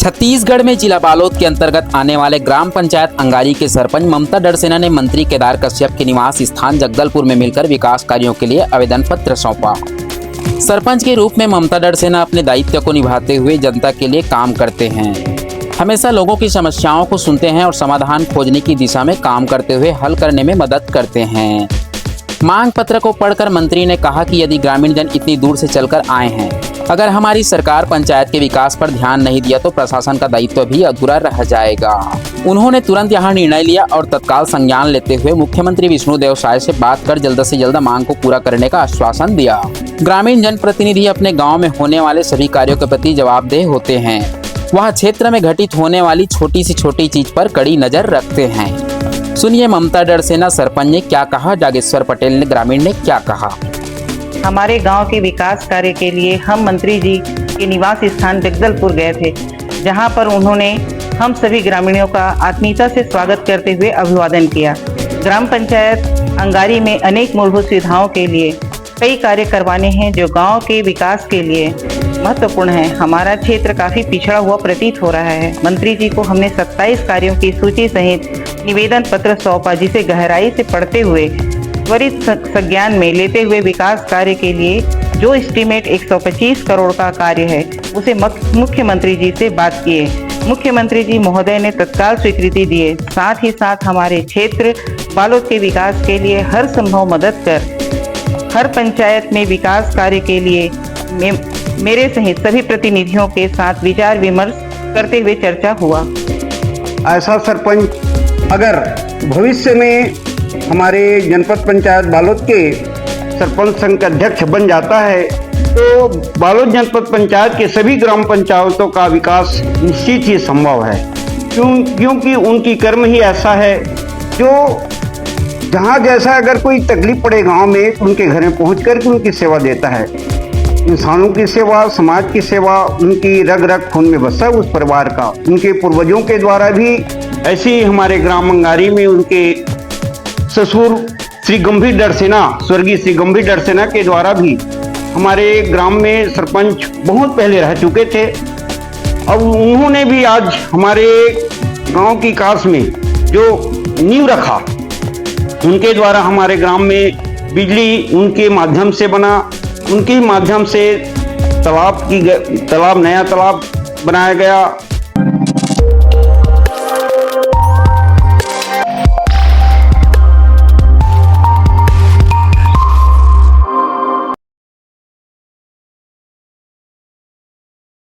छत्तीसगढ़ में जिला बालोद के अंतर्गत आने वाले ग्राम पंचायत अंगारी के सरपंच ममता डड़सेना ने मंत्री केदार कश्यप के निवास स्थान जगदलपुर में मिलकर विकास कार्यों के लिए आवेदन पत्र सौंपा। सरपंच के रूप में ममता डड़सेना अपने दायित्व को निभाते हुए जनता के लिए काम करते हैं। हमेशा लोगों की समस्याओं को सुनते हैं और समाधान खोजने की दिशा में काम करते हुए हल करने में मदद करते हैं। मांग पत्र को पढ़कर मंत्री ने कहा कि यदि ग्रामीण जन इतनी दूर से चलकर आए हैं, अगर हमारी सरकार पंचायत के विकास पर ध्यान नहीं दिया तो प्रशासन का दायित्व भी अधूरा रह जाएगा। उन्होंने तुरंत यहां निर्णय लिया और तत्काल संज्ञान लेते हुए मुख्यमंत्री विष्णुदेव साय से बात कर जल्द से जल्द मांग को पूरा करने का आश्वासन दिया। ग्रामीण जनप्रतिनिधि अपने गाँव में होने वाले सभी कार्यों के प्रति जवाबदेह होते हैं। वह क्षेत्र में घटित होने वाली छोटी से छोटी चीज पर कड़ी नजर रखते हैं। सुनिए ममता डड़सेना सरपंच ने क्या कहा, जागेश्वर पटेल ने ग्रामीण ने क्या कहा। हमारे गांव के विकास कार्य के लिए हम मंत्री जी के निवास स्थान जगदलपुर गए थे, जहां पर उन्होंने हम सभी ग्रामीणों का आत्मीयता से स्वागत करते हुए अभिवादन किया। ग्राम पंचायत अंगारी में अनेक मूलभूत सुविधाओं के लिए कई कार्य करवाने हैं जो गांव के विकास के लिए महत्वपूर्ण है। हमारा क्षेत्र काफ़ी पिछड़ा हुआ प्रतीत हो रहा है। मंत्री जी को हमने 27 कार्यों की सूची सहित निवेदन पत्र सौंपा, जिसे गहराई से पढ़ते हुए त्वरित संज्ञान में लेते हुए विकास कार्य के लिए जो एस्टीमेट 125 करोड़ का कार्य है उसे मुख्यमंत्री जी से बात किए। मुख्यमंत्री जी महोदय ने तत्काल स्वीकृति दिए। साथ ही साथ हमारे क्षेत्र बालोद के विकास के लिए हर संभव मदद कर हर पंचायत में विकास कार्य के लिए मेरे सहित सभी प्रतिनिधियों के साथ विचार विमर्श करते हुए चर्चा हुआ। ऐसा सरपंच अगर भविष्य में हमारे जनपद पंचायत बालोद के सरपंच संघ का अध्यक्ष बन जाता है तो बालोद जनपद पंचायत के सभी ग्राम पंचायतों का विकास निश्चित ही संभव है। क्योंकि उनकी कर्म ही ऐसा है जो जहाँ जैसा अगर कोई तकलीफ पड़े गांव में उनके घर में पहुँच कर के उनकी सेवा देता है। इंसानों की सेवा, समाज की सेवा उनकी रग रग खून में बसा उस परिवार का। उनके पूर्वजों के द्वारा भी ऐसे ही हमारे ग्राम अंगारी में उनके ससुर श्री गंभीर डड़सेना, स्वर्गीय श्री गंभीर डड़सेना के द्वारा भी हमारे ग्राम में सरपंच बहुत पहले रह चुके थे। अब उन्होंने भी आज हमारे गांव की विकास में जो नींव रखा, उनके द्वारा हमारे ग्राम में बिजली उनके माध्यम से बना। उनके माध्यम से नया तालाब बनाया गया।